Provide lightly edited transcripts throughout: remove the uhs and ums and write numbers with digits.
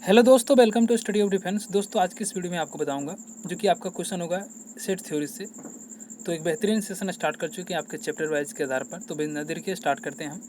Hello दोस्तों, welcome to study of defence. दोस्तों, आज की इस वीडियो में आपको बताऊंगा जो कि आपका क्वेश्चन होगा सेट थ्योरी से। तो एक बेहतरीन सेशन स्टार्ट कर चुके हैं आपके चैप्टर वाइज के आधार पर। तो बिना देर के स्टार्ट करते हैं हम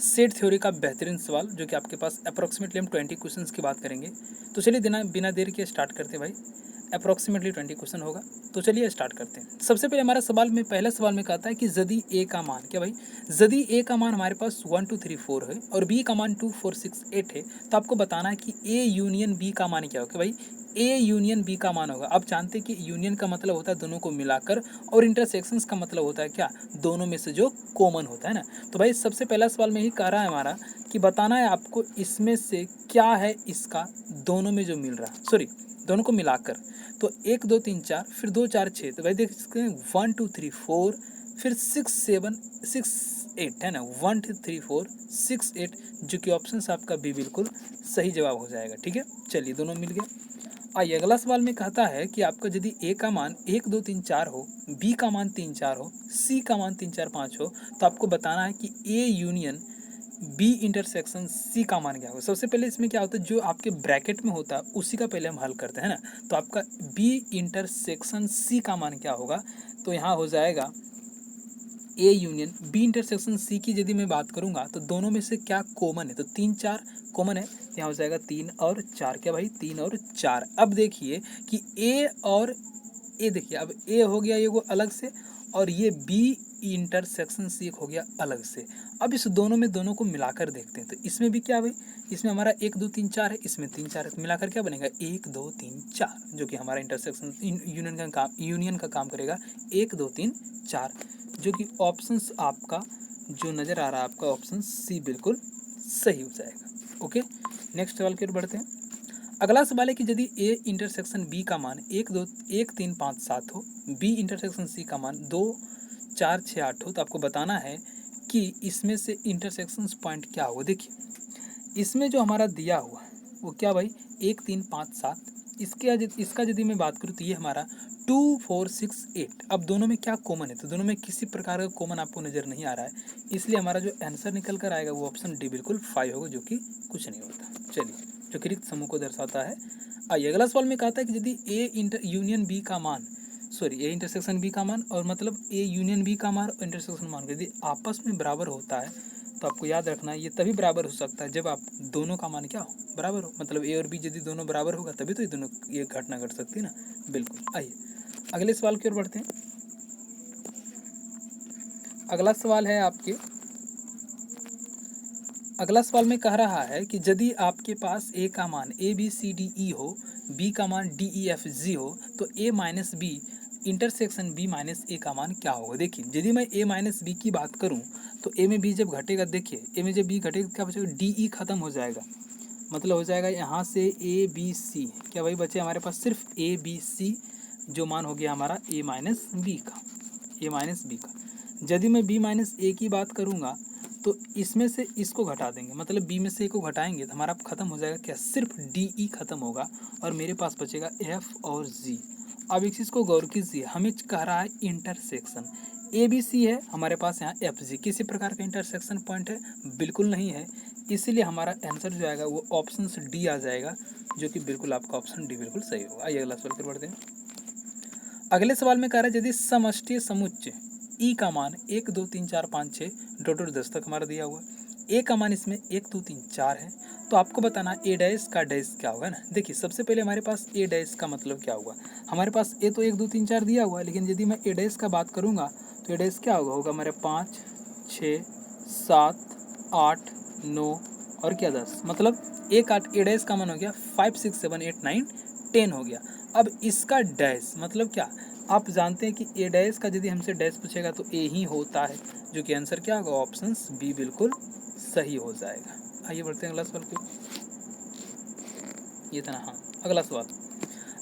सेट थ्योरी का बेहतरीन सवाल, जो कि आपके पास अप्रॉक्सीमेटली हम 20 क्वेश्चंस की बात करेंगे। तो चलिए बिना देर के स्टार्ट करते हैं भाई। अप्रॉक्सीमेटली 20 क्वेश्चन होगा। तो चलिए स्टार्ट करते हैं। सबसे पहले हमारा पहला सवाल में कहता है कि यदि ए का मान, क्या भाई, यदि ए का मान हमारे पास 1 2 3 4 है और बी का मान 2 4 6 8 है, तो आपको बताना है कि ए यूनियन बी का मान क्या होगा। भाई ए यूनियन बी का मान होगा। अब जानते हैं कि यूनियन का मतलब होता है दोनों को मिलाकर, और इंटरसेक्शंस का मतलब होता है क्या, दोनों में से जो कॉमन होता है ना। तो भाई सबसे पहला सवाल में ही कह रहा है हमारा कि बताना है आपको इसमें से क्या है इसका दोनों में जो मिल रहा है, सॉरी दोनों को मिलाकर। तो 1 2 3 4 फिर 2 4 6, तो भाई देख सकते हैं 1 2 3 4 फिर 6 7 6 8 है ना। 1 2 3 4 6 8, जो कि ऑप्शन आपका बी बिल्कुल सही जवाब हो जाएगा। ठीक है, चलिए दोनों मिल गए। आइए अगला सवाल में कहता है कि आपका यदि ए का मान 1 2 3 4 हो, बी का मान 3 4 हो, सी का मान 3 4 5 हो, तो आपको बताना है कि A union B intersection C का मान क्या होगा। सबसे पहले इसमें क्या होता है, जो आपके ब्रैकेट में होता है उसी का पहले हम हल करते हैं ना। तो आपका बी इंटरसेक्शन सी का मान क्या होगा, तो यहाँ हो जाएगा A union B intersection C की यदि मैं बात करूंगा तो दोनों में से क्या कॉमन है, तो 3 4 कॉमन है। यहाँ हो जाएगा 3 और 4, क्या भाई 3 और 4। अब देखिए कि ए और ए, देखिए अब ए हो गया ये वो अलग से, और ये बी इंटरसेक्शन सी हो गया अलग से। अब इस दोनों में दोनों को मिलाकर देखते हैं। तो इसमें भी क्या भाई, इसमें हमारा 1 2 3 4 है, इसमें 3 4 है, मिलाकर क्या बनेगा 1 2 3 4, जो कि हमारा इंटरसेक्शन यूनियन का काम करेगा। 1 2 3 4, जो कि ऑप्शंस आपका जो नज़र आ रहा है आपका ऑप्शन सी बिल्कुल सही हो जाएगा। ओके, नेक्स्ट सवाल की ओर बढ़ते हैं। अगला सवाल है कि यदि ए इंटरसेक्शन बी का मान 1 3 5 7 हो, बी इंटरसेक्शन सी का मान 2 4 6 8 हो, तो आपको बताना है कि इसमें से इंटरसेक्शन पॉइंट क्या होगा। देखिए इसमें जो हमारा दिया हुआ है वो क्या भाई 1 3 5 7, इसका यदि मैं बात करूँ तो ये हमारा 2 4 6 8। अब दोनों में क्या कॉमन है, तो दोनों में किसी प्रकार का कॉमन आपको नज़र नहीं आ रहा है, इसलिए हमारा जो आंसर निकल कर आएगा वो ऑप्शन डी बिल्कुल 5 होगा, जो कि कुछ नहीं होता। चलिए, जो कि रिक्त समूह को दर्शाता है। आइए अगला सवाल में कहता है कि यदि ए यूनियन बी का मान, सॉरी ए इंटरसेक्शन बी का मान, और मतलब ए यूनियन बी का मान और इंटरसेक्शन मान यदि आपस में बराबर होता है, तो आपको याद रखना है ये तभी बराबर हो सकता है जब आप दोनों का मान क्या हो, बराबर हो। मतलब ए और बी यदि दोनों बराबर होगा तभी तो ये घटना घट सकती है ना। बिल्कुल। आइए अगले सवाल की ओर बढ़ते हैं। अगला सवाल है आपके, अगला सवाल में कह रहा है कि यदि आपके पास ए का मान A B C D E हो, बी का मान डी ई एफ जी हो, तो A minus B intersection B minus A का मान क्या होगा। देखिए यदि मैं ए माइनस बी की बात करूं तो ए में बी जब घटेगा, देखिए ए में जब बी घटेगा क्या बचेगा, डी ई खत्म हो जाएगा। मतलब हो जाएगा यहाँ से ए बी सी, क्या भाई बचे हमारे पास सिर्फ ए बी सी, जो मान हो गया हमारा ए माइनस बी का, ए माइनस बी का। यदि मैं बी माइनस ए की बात करूँगा तो इसमें से इसको घटा देंगे, मतलब बी में से ए को घटाएंगे तो हमारा खत्म हो जाएगा क्या, सिर्फ डी ई खत्म होगा और मेरे पास बचेगा एफ और जी। अब एक चीज़ को गौर कीजिए, हमें कह रहा है इंटरसेक्शन, ए बी सी है हमारे पास, यहाँ एफ जी किसी प्रकार का इंटरसेक्शन पॉइंट है, बिल्कुल नहीं है। इसीलिए हमारा आंसर जो आएगा वो ऑप्शन डी आ जाएगा, जो कि बिल्कुल आपका ऑप्शन डी बिल्कुल सही होगा। आइए अगला सवाल कर बढ़ते हैं। अगले सवाल में कह रहा है यदि समष्टि समुच्चय ई का मान 1 2 3 4 5 6 डॉट डॉट 10 तक हमारा दिया हुआ, ए का मान इसमें 1 2 3 4 है, तो आपको बताना ए डैश का डैश क्या होगा ना। देखिए सबसे पहले हमारे पास ए डैश का मतलब क्या होगा, हमारे पास ए तो 1 2 3 4 दिया हुआ है, लेकिन यदि मैं ए डैश का बात करूँगा तो ए डैश क्या होगा हमारे 5 6 7 8 9 और क्या 10, मतलब एक 8 ए डैश का मान हो गया 5 6 7 8 9 10 हो गया। अब इसका डैश मतलब क्या, आप जानते हैं कि ए डैश का यदि हमसे डैश पूछेगा तो ए ही होता है, जो कि आंसर क्या होगा ऑप्शन बी बिल्कुल सही हो जाएगा। आइए बढ़ते हैं अगला सवाल की। ये था ना, हाँ अगला सवाल।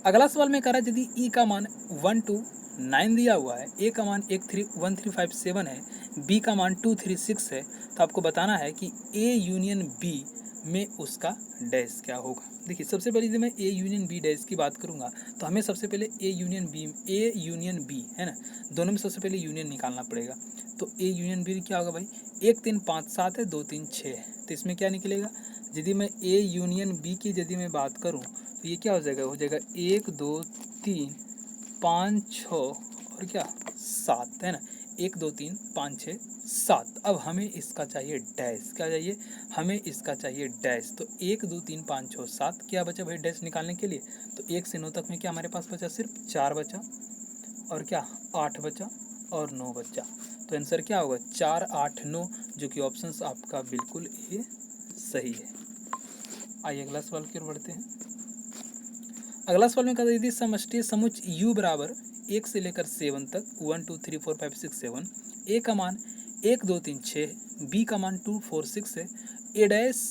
अगला सवाल में कह रहा है यदि ई का मान 1 2 9 दिया हुआ है, ए का मान 1 3 5 7 है, बी का मान 2 3 6 है, तो आपको बताना है कि ए यूनियन बी में उसका डैश क्या होगा। देखिए सबसे पहले यदि मैं ए यूनियन बी डैश की बात करूंगा तो हमें सबसे पहले ए यूनियन बी है ना, दोनों में सबसे पहले यूनियन निकालना पड़ेगा। तो ए यूनियन बी क्या होगा भाई, 1 3 5 7 है, 2 3 6 है, तो इसमें क्या निकलेगा, यदि मैं ए यूनियन बी की यदि मैं बात करूं तो ये क्या हो जाएगा 1 2 3 5 6 और क्या 7 है ना, 1 2 3 5 6 7। अब हमें इसका चाहिए डैश, क्या चाहिए, हमें इसका चाहिए डैश। तो 1 2 3 5 6 7 क्या बचा भाई डैश निकालने के लिए, तो 1 से 9 तक में क्या हमारे पास बचा, सिर्फ 4 बचा और क्या 8 बचा और 9 बचा। तो आंसर क्या होगा 4 8 9, जो कि ऑप्शन आपका बिल्कुल ए सही है। आइए अगला सवाल की ओर बढ़ते हैं। अगला सवाल में कहा था यदि समष्टि समुच्च u बराबर 1 से लेकर 7 तक 1 2 3 4 5 6 7, a का मान 1 2 3 6, b का मान 2 4 6 है, a dash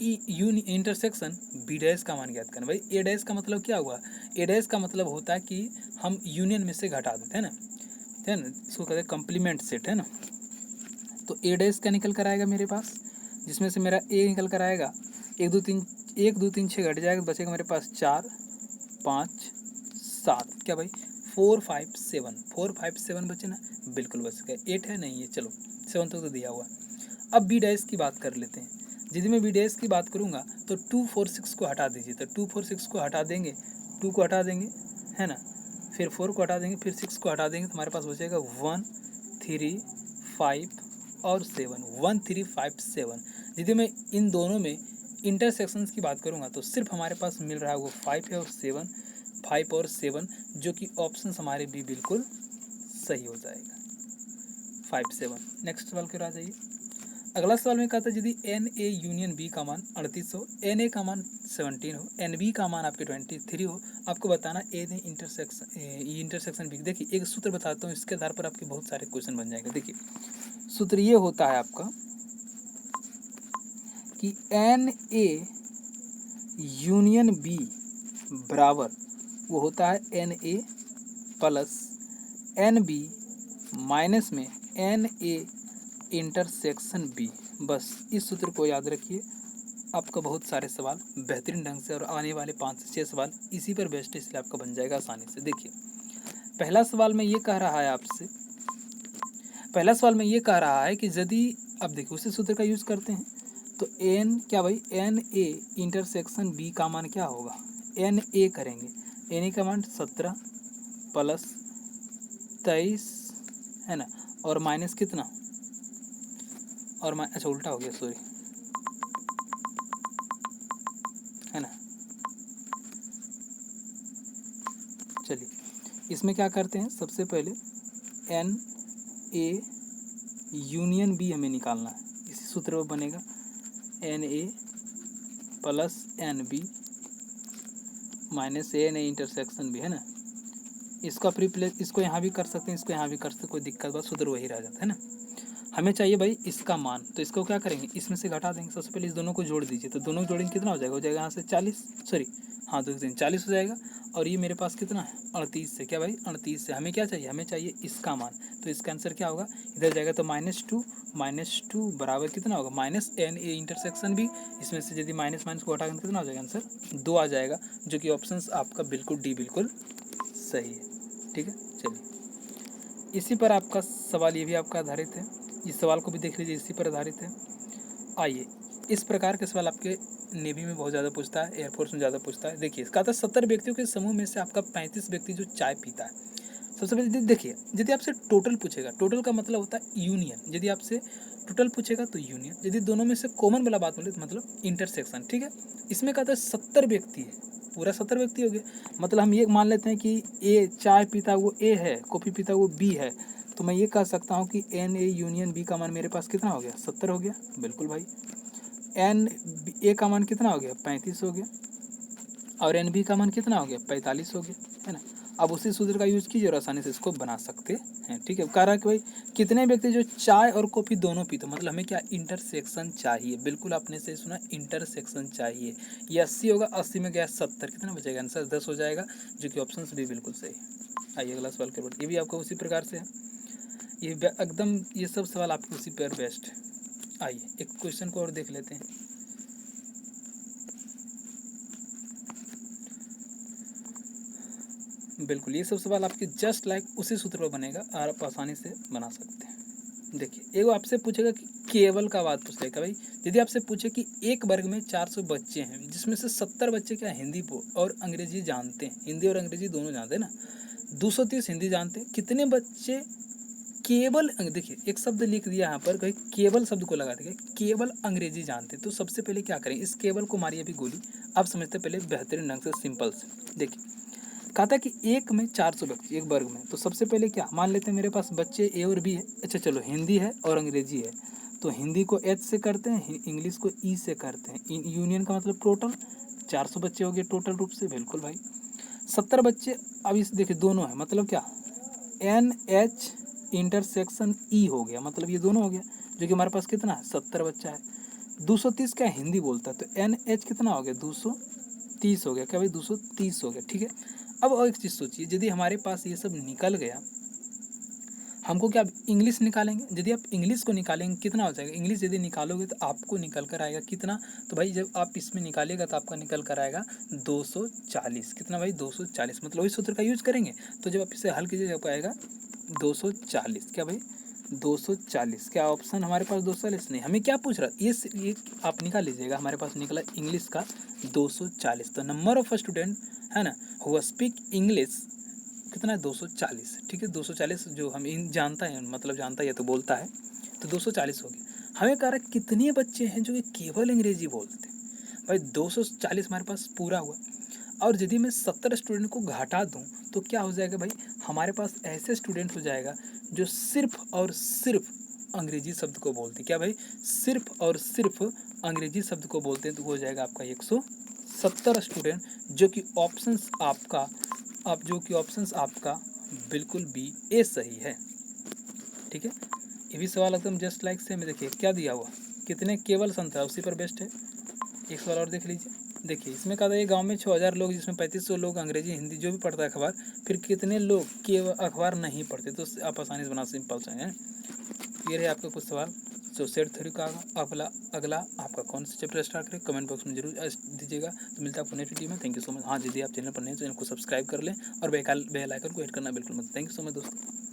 intersection b dash का मान ज्ञात करना। भाई a डैश का मतलब क्या हुआ, a डैश का मतलब होता है कि हम यूनियन में से घटा देते हैं ना, है ना, इसको कहते हैं कम्प्लीमेंट सेट, है ना। तो a डैश क्या निकल कर आएगा मेरे पास, जिसमें से मेरा a निकल कर आएगा 1 2 3 6 घट जाएगा, बचेगा मेरे पास 4 5 7, क्या भाई 4 5 7 बचे ना, बिल्कुल बच गए। 8 है नहीं है, चलो 7 तक तो दिया हुआ। अब बी डैश की बात कर लेते हैं। यदि मैं बी डैश की बात करूँगा तो 2 4 6 को हटा दीजिए, तो 2 4 6 को हटा देंगे, 2 को हटा देंगे, है ना, फिर 4 को हटा देंगे, फिर 6 को हटा देंगे, तो हमारे पास बचेगा 1 3 5 और 7, 1 3 5 7। यदि मैं इन दोनों में इंटरसेक्शंस की बात करूँगा तो सिर्फ हमारे पास मिल रहा है वो 5 है और 7, 5 और 7, जो कि ऑप्शन हमारे भी बिल्कुल सही हो जाएगा 5 7। नेक्स्ट सवाल की ओर आ जाइए। अगला सवाल में कहा था यदि एन ए यूनियन बी का मान 38 हो, एन ए का मान 17 हो, एन बी का मान आपके 23 हो, आपको बताना एन ए इंटरसेक्शन बी। देखिए एक सूत्र बताता हूँ, इसके आधार पर आपके बहुत सारे क्वेश्चन बन जाएंगे। देखिए सूत्र ये होता है आपका कि एन ए यूनियन बी बराबर वो होता है n A plus n B minus में एन ए इंटरसेक्शन बी। बस इस सूत्र को याद रखिए, आपका बहुत सारे सवाल बेहतरीन ढंग से और आने वाले 5 से 6 सवाल इसी पर बेस्ड, इसलिए आपका बन जाएगा आसानी से। देखिए पहला सवाल में ये कह रहा है आपसे, पहला सवाल में ये कह रहा है कि यदि, अब देखिए उसी सूत्र का यूज़ करते हैं, तो एन क्या भाई एन ए इंटरसेक्शन बी का मान क्या होगा, एन ए करेंगे, एन ए का मान 17 प्लस 23, है ना, और माइनस कितना, और अच्छा उल्टा हो गया सॉरी, है ना। चलिए इसमें क्या करते हैं, सबसे पहले एन ए यूनियन बी हमें निकालना है, इसी सूत्र में बनेगा n A plus n B minus n A intersection B, है ना। इसका प्रीप्लेस, इसको यहाँ भी कर सकते हैं, इसको यहाँ भी कर सकते हैं, कोई दिक्कत बात, सूत्र वही रह जाता है ना। हमें चाहिए भाई इसका मान, तो इसको क्या करेंगे, इसमें से घटा देंगे। सबसे पहले इस दोनों को जोड़ दीजिए, तो दोनों जोड़ेंगे कितना हो जाएगा, हो जाएगा यहाँ से 40, सॉरी हाँ 2 3 40 हो जाएगा। और ये मेरे पास कितना है 38 से, क्या भाई 38 से हमें क्या चाहिए, हमें चाहिए इसका मान। तो इसका आंसर क्या होगा, इधर जाएगा तो -2 बराबर कितना होगा, माइनस एन ए इंटरसेक्शन भी, इसमें से यदि माइनस माइनस को हटाकर कितना हो जाएगा, आंसर 2 आ जाएगा, जो कि ऑप्शन आपका बिल्कुल डी बिल्कुल सही है। ठीक है, चलिए इसी पर आपका सवाल ये भी आपका आधारित है, इस सवाल को भी देख लीजिए, इसी पर आधारित है। आइए इस प्रकार के सवाल आपके नेवी में बहुत ज़्यादा पूछता है, एयरफोर्स में ज़्यादा पूछता है। देखिए इसका था 70 व्यक्तियों के समूह में से आपका 35 व्यक्ति जो चाय पीता है। सबसे पहले देखिए यदि आपसे टोटल पूछेगा, टोटल का मतलब होता है यूनियन, यदि आपसे टोटल पूछेगा तो यूनियन, यदि दोनों में से कॉमन वाला बात बोले तो मतलब इंटरसेक्शन। ठीक है, इसमें कहता है 70 व्यक्ति है, पूरा 70 व्यक्ति हो गए, मतलब हम ये मान लेते हैं कि ए चाय पीता वो ए है, कॉफ़ी पीता वो बी है, तो मैं ये कह सकता हूँ कि एन ए यूनियन बी का मान मेरे पास कितना हो गया, 70 हो गया। बिल्कुल भाई, एन ए का मान कितना हो गया, 35 हो गया, और एन बी का मान कितना हो गया, 45 हो गया, है ना। अब उसी सूत्र का यूज़ कीजिए और आसानी से इसको बना सकते हैं। ठीक है, कह रहा है कि भाई कितने व्यक्ति जो चाय और कॉफ़ी दोनों पीते, मतलब हमें क्या इंटरसेक्शन चाहिए। बिल्कुल आपने सही सुना, इंटरसेक्शन चाहिए। ये 80 होगा, 80 में गया 70, कितना बचेगा, आंसर 10 हो जाएगा, जो कि ऑप्शन भी बिल्कुल सही है। आइए अगला सवाल करो, ये भी आपको उसी प्रकार से है, ये एकदम ये सब सवाल आपके उसी पर बेस्ट। आइए एक क्वेश्चन को और देख लेते हैं। बिल्कुल ये सब सवाल आपके जस्ट लाइक उसी सूत्र पर बनेगा और आप आसानी से बना सकते हैं। देखिए एगो आपसे पूछेगा कि केवल का बात पूछ लेगा भाई। यदि आपसे पूछे कि एक वर्ग में 400 बच्चे हैं जिसमें से 70 बच्चे क्या हिंदी और अंग्रेजी जानते हैं, हिंदी और अंग्रेजी दोनों जानते हैं ना, 230 हिंदी जानते हैं, कितने बच्चे केवल, देखिए एक शब्द लिख दिया यहाँ पर, कहीं केवल शब्द को लगा दिया, केवल अंग्रेजी जानते। तो सबसे पहले क्या करें, इस केवल को मारिए अभी गोली। आप समझते पहले बेहतरीन ढंग से, सिंपल से। देखिए कहा था कि एक में 400 बच्चे, एक वर्ग में, तो सबसे पहले क्या मान लेते हैं, मेरे पास बच्चे ए और बी है। अच्छा चलो, हिंदी है और अंग्रेजी है, तो हिंदी को एच से करते हैं, इंग्लिश को ई से करते हैं। यूनियन का मतलब टोटल 400 बच्चे हो गए टोटल रूप से, बिल्कुल भाई। 70 बच्चे, अब इस देखिए दोनों है, मतलब क्या, एन एच इंटरसेक्शन ई हो गया, मतलब ये दोनों हो गया, जो कि हमारे पास कितना है, 70 बच्चा है। 230 क्या हिंदी बोलता है, तो एन एच कितना हो गया, 230 हो गया, क्या भाई 230 हो गया, ठीक है। अब और एक चीज़ सोचिए, यदि हमारे पास ये सब निकल गया, हमको क्या इंग्लिश निकालेंगे। यदि आप इंग्लिश को निकालेंगे कितना हो जाएगा, इंग्लिश यदि निकालोगे तो आपको निकल कर आएगा कितना, तो भाई जब आप इसमें निकालिएगा तो आपका निकल कर आएगा 240। कितना भाई, 240, मतलब वही सूत्र का यूज करेंगे। तो जब आप इसे हल कीजिए आपको आएगा 240, क्या भाई 240। क्या ऑप्शन हमारे पास 240 नहीं, हमें क्या पूछ रहा है, ये आप निकाल लीजिएगा, हमारे पास निकला इंग्लिश का 240। तो नंबर ऑफ स्टूडेंट है ना हु स्पीक इंग्लिश कितना है, 240, ठीक है। 240 जो हम इन जानता है, मतलब जानता है तो बोलता है, तो 240 हो गया। हमें कह रहा कितने बच्चे हैं जो कि केवल अंग्रेजी बोलते हैं, भाई 240 हमारे पास पूरा हुआ। और यदि मैं 70 स्टूडेंट को घटा दूं तो क्या हो जाएगा भाई, हमारे पास ऐसे स्टूडेंट हो जाएगा जो सिर्फ और सिर्फ अंग्रेजी शब्द को बोलते हैं। क्या भाई, सिर्फ और सिर्फ अंग्रेजी शब्द को बोलते हैं, तो हो जाएगा आपका 170 स्टूडेंट, जो कि ऑप्शंस आपका, आप जो कि ऑप्शंस आपका बिल्कुल बी ए सही है, ठीक है। ये भी सवाल एकदम जस्ट लाइक से में, देखिए क्या दिया हुआ, कितने केवल संख्या उसी पर बेस्ट है। एक सवाल और देख लीजिए, देखिए इसमें कहा था ये गांव में 6000 लोग, जिसमें 3500 लोग अंग्रेजी हिंदी जो भी पढ़ता है अखबार, फिर कितने लोग केवल अखबार नहीं पढ़ते, तो आप आसानी से बना, सिंपल से है। ये रहे आपका कुछ सवाल। जो सेट थ्योरी का अगला आपका कौन सा चैप्टर स्टार्ट करें, कमेंट बॉक्स में जरूर दीजिएगा। तो मिलता है आपको नेक्स्ट वीडियो में। Thank you so much. हाँ, यदि आप चैनल पर नए तो चैनल को सब्सक्राइब कर लें और बेल आइकन को हिट करना बिल्कुल मत। थैंक यू सो मच दोस्तों।